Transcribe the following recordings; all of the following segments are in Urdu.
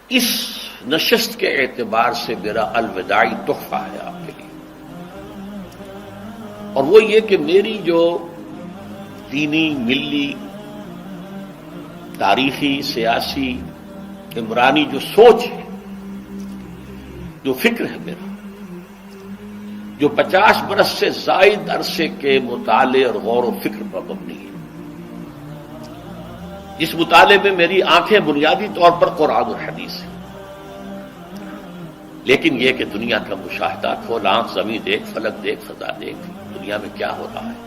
اس نشست کے اعتبار سے میرا الوداعی تحفہ ہے آپ کے لیے، اور وہ یہ کہ میری جو دینی، ملی، تاریخی، سیاسی، عمرانی جو سوچ ہے، جو فکر ہے میرا، جو 50 برس سے زائد عرصے کے مطالعے اور غور و فکر پر مبنی ہے، جس مطالعے میں میری آنکھیں بنیادی طور پر قرآن اور حدیث ہیں، لیکن یہ کہ دنیا کا مشاہدہ، کھول آنکھ، زمین دیکھ، فلک دیکھ، فضا دیکھ، دنیا میں کیا ہو رہا ہے،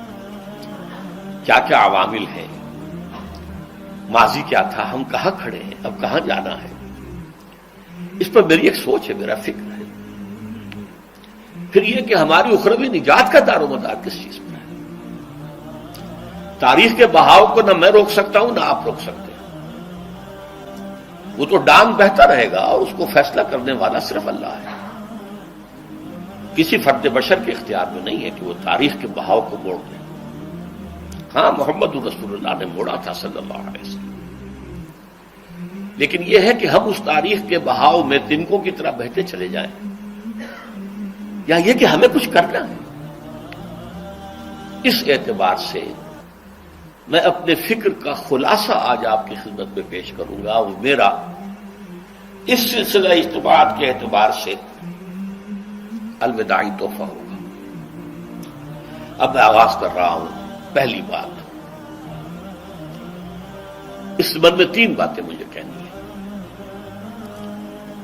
کیا کیا عوامل ہیں، ماضی کیا تھا، ہم کہاں کھڑے ہیں، اب کہاں جانا ہے، اس پر میری ایک سوچ ہے، میرا فکر ہے۔ پھر یہ کہ ہماری اخروی نجات کا دار و مدار کس چیز پر ہے۔ تاریخ کے بہاؤ کو نہ میں روک سکتا ہوں، نہ آپ روک سکتے ہیں، وہ تو ڈانگ بہتا رہے گا، اور اس کو فیصلہ کرنے والا صرف اللہ ہے۔ کسی فرد بشر کے اختیار میں نہیں ہے کہ وہ تاریخ کے بہاؤ کو موڑ دے۔ ہاں، محمد رسول اللہ نے موڑا تھا صلی اللہ علیہ وسلم، لیکن یہ ہے کہ ہم اس تاریخ کے بہاؤ میں تنکوں کی طرح بہتے چلے جائیں، یا یہ کہ ہمیں کچھ کرنا ہے۔ اس اعتبار سے میں اپنے فکر کا خلاصہ آج آپ کی خدمت میں پیش کروں گا، وہ میرا اس سلسلہ اجتماعات کے اعتبار سے الوداعی تحفہ ہوگا۔ اب میں آغاز کر رہا ہوں۔ پہلی بات، اس سبب میں 3 باتیں مجھے کہنی ہیں۔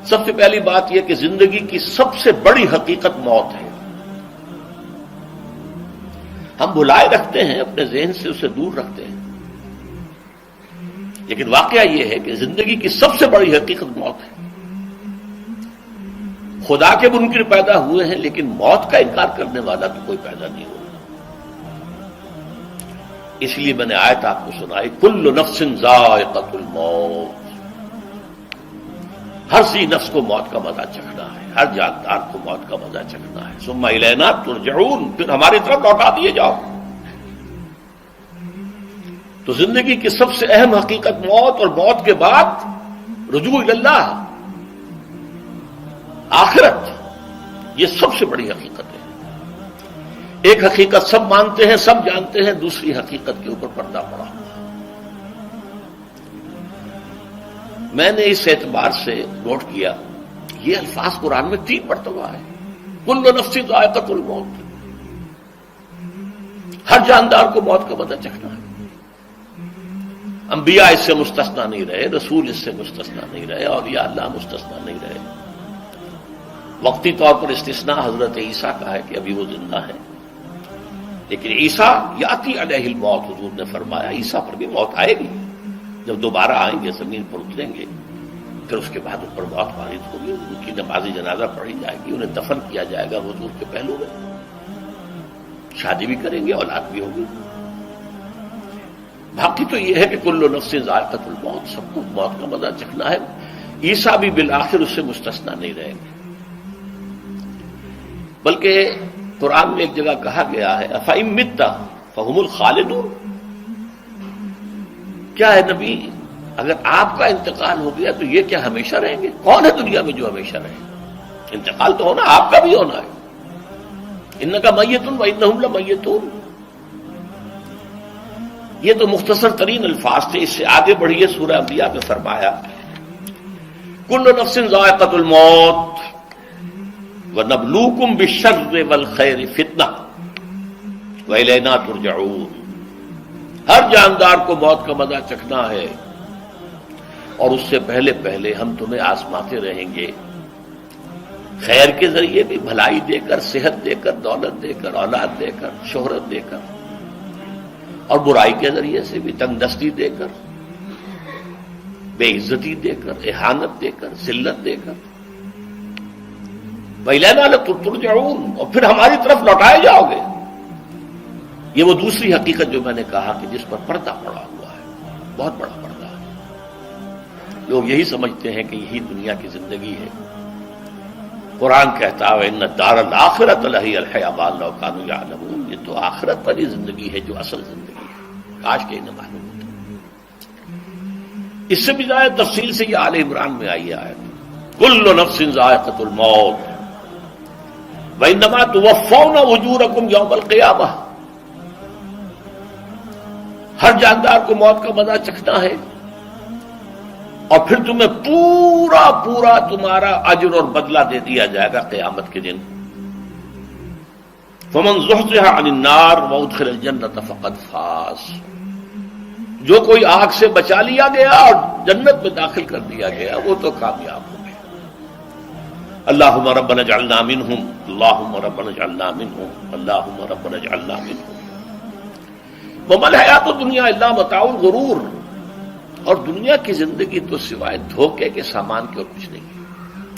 سب سے پہلی بات یہ کہ زندگی کی سب سے بڑی حقیقت موت ہے۔ ہم بھلائے رکھتے ہیں، اپنے ذہن سے اسے دور رکھتے ہیں، لیکن واقعہ یہ ہے کہ زندگی کی سب سے بڑی حقیقت موت ہے۔ خدا کے منکر پیدا ہوئے ہیں، لیکن موت کا انکار کرنے والا تو کوئی پیدا نہیں ہوا۔ اس لیے میں نے آیت آپ کو سنائی، کل نفس ذائقۃ الموت، ہر ذی نفس کو موت کا مزہ چکھنا ہے، ہر جاندار کو موت کا مزہ چکھنا ہے۔ ثم الینا ترجعون، پھر ہماری طرف لوٹا دیے جاؤ۔ تو زندگی کی سب سے اہم حقیقت موت، اور موت کے بعد رجوع اللہ، آخرت، یہ سب سے بڑی حقیقت ہے۔ ایک حقیقت سب مانتے ہیں، سب جانتے ہیں، دوسری حقیقت کے اوپر پردہ پڑا ہوا۔ میں نے اس اعتبار سے نوٹ کیا، یہ الفاظ قرآن میں 3 مرتبہ ہے، کل نفس ذائقۃ الموت، ہر جاندار کو موت کا مزہ چکھنا ہے۔ انبیاء اس سے مستثنا نہیں رہے، رسول اس سے مستثنا نہیں رہے، اولیاء اللہ مستثنا نہیں رہے۔ وقتی طور پر استثناء حضرت عیسیٰ کا ہے کہ ابھی وہ زندہ ہے، لیکن عیسیٰ یاتی علیہ الموت، حضور نے فرمایا عیسیٰ پر بھی موت آئے گی، جب دوبارہ آئیں گے، زمین پر اتریں گے، پھر اس کے بعد ان پر موت وارد ہوگی، ان کی نماز جنازہ پڑھی جائے گی، انہیں دفن کیا جائے گا حضور کے پہلو میں، شادی بھی کریں گے، اولاد بھی ہوگی۔ باقی تو یہ ہے کہ کل نفس ذائقۃ الموت، سب کو موت کا مزہ چکھنا ہے۔ عیسیٰ بھی بالآخر اس سے مستثنا نہیں رہیں گے، بلکہ قرآن میں ایک جگہ کہا گیا ہے افإن مت فهم الخالدون، کیا ہے نبی، اگر آپ کا انتقال ہو گیا تو یہ کیا ہمیشہ رہیں گے؟ کون ہے دنیا میں جو ہمیشہ رہے؟ انتقال تو ہونا، آپ کا بھی ہونا ہے۔ انک میت وانہم لمیتون، یہ تو مختصر ترین الفاظ تھے۔ اس سے آگے بڑھیے، سورہ انبیاء میں فرمایا کل نفس ذائقۃ الموت وَنَبْلُوكُمْ بِالشَّرِّ وَالْخَيْرِ فِتْنَةً وَإِلَيْنَا تُرْجَعُونَ، ہر جاندار کو موت کا مزہ چکھنا ہے، اور اس سے پہلے پہلے ہم تمہیں آزماتے رہیں گے، خیر کے ذریعے بھی، بھلائی دے کر، صحت دے کر، دولت دے کر، اولاد دے کر، شہرت دے کر، اور برائی کے ذریعے سے بھی، تنگ دستی دے کر، بے عزتی دے کر، اہانت دے کر، ذلت دے کر، وَإِلَيْنَا تُرْجَعُونَ، اور پھر ہماری طرف لوٹائے جاؤ گے۔ یہ وہ دوسری حقیقت جو میں نے کہا کہ جس پر پردہ پڑا ہوا ہے، بہت بڑا پردہ ہے۔ لوگ یہی سمجھتے ہیں کہ یہی دنیا کی زندگی ہے۔ قرآن کہتا ہے ان الدار الآخرۃ لہی الحیوان لو کانوا یعلمون، یہ تو آخرت والی زندگی ہے جو اصل زندگی ہے، کاش کہ انہیں معلوم ہوتا۔ اس سے بھی زیادہ تفصیل سے یہ آل عمران میں آئی ہے آیت۔ کل نفس ذائقۃ الموت وانما توفون اجورکم یوم القیامہ، ہر جاندار کو موت کا مزہ چکھنا ہے اور پھر تمہیں پورا پورا تمہارا اجر اور بدلہ دے دیا جائے گا قیامت کے دن۔ فمن زحزح عن النار وادخل الجنۃ فقد فاز، جو کوئی آگ سے بچا لیا گیا اور جنت میں داخل کر دیا گیا وہ تو کامیاب ہو گیا۔ اللہم ربنا اجعلنا منہم، اللہم ربنا اجعلنا منہم، اللہم ربنا اجعلنا منہم۔ وما الحیات الدنیا الا متاع الغرور، اور دنیا کی زندگی تو سوائے دھوکے کے سامان کے اور کچھ نہیں۔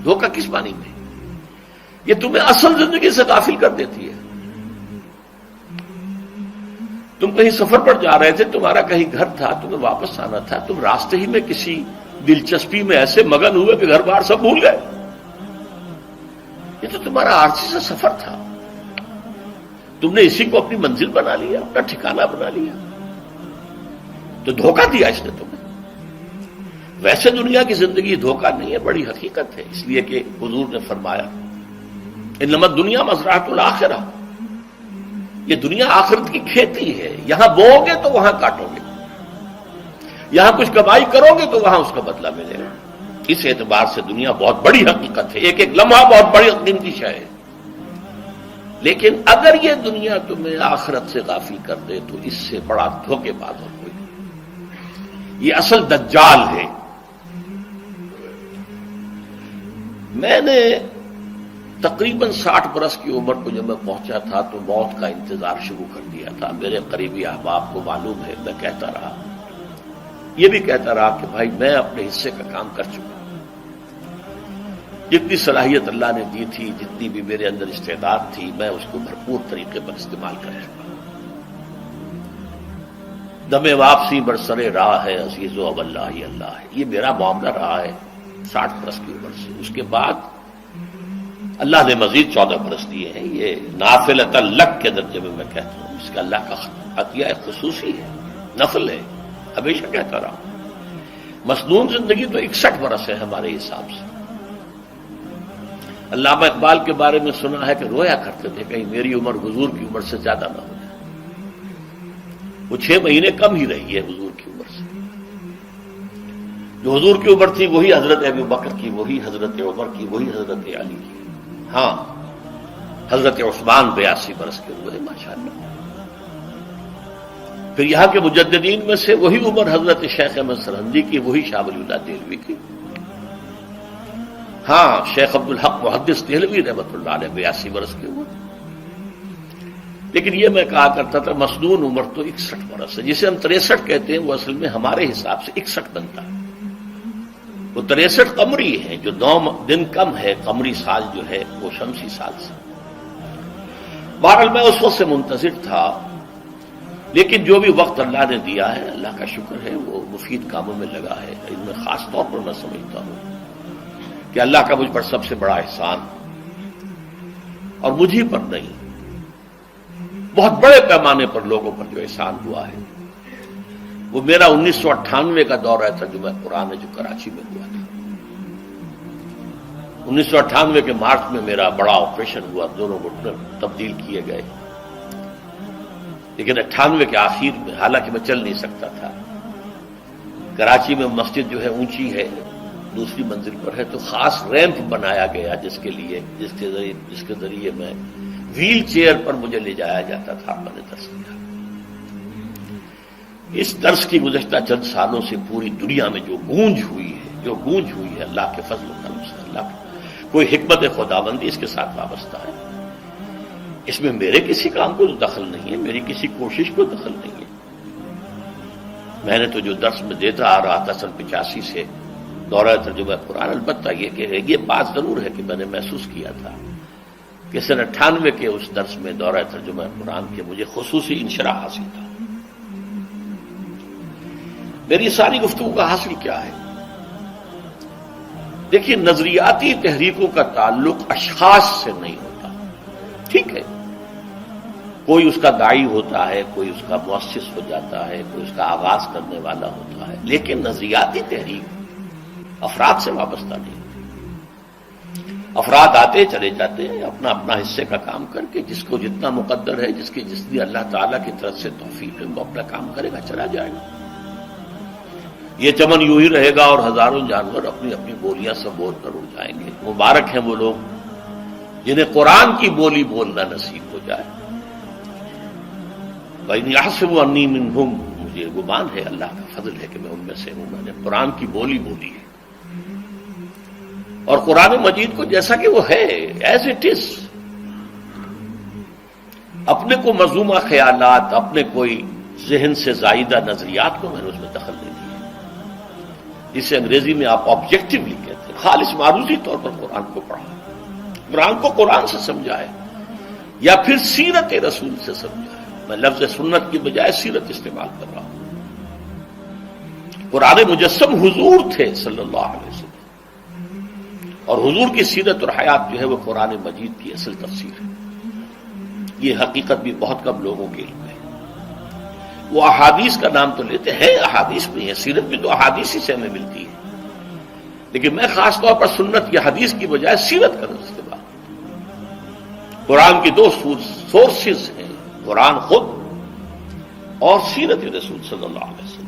دھوکہ کس معنی میں؟ یہ تمہیں اصل زندگی سے غافل کر دیتی ہے۔ تم کہیں سفر پر جا رہے تھے، تمہارا کہیں گھر تھا، تمہیں واپس آنا تھا، تم راستے ہی میں کسی دلچسپی میں ایسے مگن ہوئے کہ گھر بار سب بھول گئے۔ یہ تو تمہارا عارضی سا سفر تھا، تم نے اسی کو اپنی منزل بنا لیا، اپنا ٹھکانہ بنا لیا، تو دھوکہ دیا اس نے تمہیں۔ ویسے دنیا کی زندگی دھوکہ نہیں ہے، بڑی حقیقت ہے، اس لیے کہ حضور نے فرمایا انما الدنیا مزرعۃ الآخرہ، یہ دنیا آخرت کی کھیتی ہے، یہاں بو گے تو وہاں کاٹو گے، یہاں کچھ کمائی کرو گے تو وہاں اس کا بدلہ ملے گا۔ اس اعتبار سے دنیا بہت بڑی حقیقت ہے، ایک ایک لمحہ بہت بڑی قیمتی شے ہے، لیکن اگر یہ دنیا تمہیں آخرت سے غافل کر دے تو اس سے بڑا دھوکے باز اور کوئی نہیں۔ یہ اصل دجال ہے۔ میں نے تقریباً 60 برس کی عمر کو جب میں پہنچا تھا تو موت کا انتظار شروع کر دیا تھا۔ میرے قریبی احباب کو معلوم ہے، میں کہتا رہا، یہ بھی کہتا رہا کہ بھائی میں اپنے حصے کا کام کر چکا، جتنی صلاحیت اللہ نے دی تھی، جتنی بھی میرے اندر استعداد تھی، میں اس کو بھرپور طریقے پر استعمال کر چکا۔ دم واپسی برسر راہ ہے عزیز و اب اللہ ہی اللہ ہے، یہ میرا معاملہ رہا ہے 60 برس کی عمر سے۔ اس کے بعد اللہ نے مزید 14 برس دیے ہیں، یہ نافلۃ لک کے درجے میں کہتا ہوں، اس کا اللہ کا عطیہ خصوصی ہے، نفل ہے، ہمیشہ کہتا رہا ہوں۔ مسنون زندگی تو 61 برس ہے ہمارے حساب سے۔ علامہ اقبال کے بارے میں سنا ہے کہ رویا کرتے تھے کہیں میری عمر حضور کی عمر سے زیادہ نہ ہو جائے۔ وہ 6 مہینے کم ہی رہی ہے حضور کی عمر سے۔ جو حضور کی عمر تھی وہی حضرت ابو بکر کی، وہی حضرت عمر کی، وہی حضرت علی کی۔ ہاں، حضرت عثمان 82 برس کے ہوئے ماشاءاللہ۔ پھر یہاں کے مجددین میں سے وہی عمر حضرت شیخ احمد سرہندی کی، وہی شاہ ولی اللہ دہلوی کی۔ ہاں، شیخ عبدالحق محدث دہلوی رحمۃ اللہ علیہ 82 برس کے ہوئے۔ لیکن یہ میں کہا کرتا تھا مسنون عمر تو 61 برس ہے، جسے ہم 63 کہتے ہیں، وہ اصل میں ہمارے حساب سے 61 بنتا ہے۔ وہ 63 قمری ہے، جو 9 دن کم ہے، قمری سال جو ہے وہ شمسی سال سے۔ بہرحال میں اس وقت سے منتظر تھا، لیکن جو بھی وقت اللہ نے دیا ہے، اللہ کا شکر ہے، وہ مفید کاموں میں لگا ہے۔ ان میں خاص طور پر میں سمجھتا ہوں کہ اللہ کا مجھ پر سب سے بڑا احسان، اور مجھے پر نہیں، بہت بڑے پیمانے پر لوگوں پر جو احسان ہوا ہے، وہ میرا 1998 کا دورہ ترجمہ قرآن جو کراچی میں ہوا تھا۔ 1998 کے مارچ میں میرا بڑا آپریشن ہوا، دونوں گھٹنے تبدیل کیے گئے، لیکن 98 کے آخر میں، حالانکہ میں چل نہیں سکتا تھا، کراچی میں مسجد جو ہے اونچی ہے، دوسری منزل پر ہے، تو خاص ریمپ بنایا گیا جس کے ذریعے میں ویل چیئر پر مجھے لے جایا جاتا تھا۔ میں نے درس دیا۔ اس درس کی گزشتہ چند سالوں سے پوری دنیا میں جو گونج ہوئی ہے اللہ کے فضل و کرم سے، اللہ کی کوئی حکمت خداوندی اس کے ساتھ وابستہ ہے۔ اس میں میرے کسی کام کو دخل نہیں ہے، میری کسی کوشش کو دخل نہیں ہے۔ میں نے تو جو درس میں دیتا آ رہا تھا سن 85 سے دورہ ترجمہ قرآن، البتہ یہ بات ضرور ہے کہ میں نے محسوس کیا تھا کہ سن 98 کے اس درس میں دورہ ترجمہ قرآن کے مجھے خصوصی انشراح حاصل تھا۔ میری ساری گفتگو کا حاصل کیا ہے؟ دیکھیے، نظریاتی تحریکوں کا تعلق اشخاص سے نہیں ہوتا، ٹھیک ہے، کوئی اس کا داعی ہوتا ہے، کوئی اس کا مؤسس ہو جاتا ہے، کوئی اس کا آغاز کرنے والا ہوتا ہے، لیکن نظریاتی تحریک افراد سے وابستہ نہیں۔ افراد آتے چلے جاتے ہیں اپنا اپنا حصے کا کام کر کے، جس کو جتنا مقدر ہے، جس کی جتنی اللہ تعالیٰ کی طرف سے توفیق ہے، وہ اپنا کام کرے گا، چلا جائے گا۔ یہ چمن یوں ہی رہے گا اور ہزاروں جانور اپنی اپنی بولیاں سب بول کر اڑ جائیں گے۔ مبارک ہیں وہ لوگ جنہیں قرآن کی بولی بولنا نصیب ہو جائے۔ وَإِنْ يَحْسَبُ أَنِّي مِنْهُمْ، مجھے گمان ہے، اللہ کا فضل ہے کہ میں ان میں سے ہوں، میں نے قرآن کی بولی بولی ہے۔ اور قرآن مجید کو جیسا کہ وہ ہے، ایز اٹ از، اپنے کو مذمومہ خیالات، اپنے کوئی ذہن سے زائدہ نظریات کو میں نے اس میں دخل نہیں دیا، جسے انگریزی میں آپ آبجیکٹیولی کہتے ہیں۔ خالص معروضی طور پر قرآن کو پڑھا، قرآن کو قرآن سے سمجھائے یا پھر سیرت رسول سے سمجھائے۔ میں لفظ سنت کی بجائے سیرت استعمال کر رہا ہوں۔ قرآن مجسم حضور تھے صلی اللہ علیہ وسلم، اور حضور کی سیرت اور حیات جو ہے وہ قرآن مجید کی اصل تفسیر ہے۔ یہ حقیقت بھی بہت کم لوگوں کے علم ہے۔ وہ احادیث کا نام تو لیتے ہیں، احادیث بھی ہے، سیرت بھی تو احادیث ہی سے ہمیں ملتی ہے، لیکن میں خاص طور پر سنت یا حدیث کی بجائے سیرت کا استعمال۔ قرآن کی دو سورسز ہیں، قرآن خود اور سیرت رسول صلی اللہ علیہ وسلم۔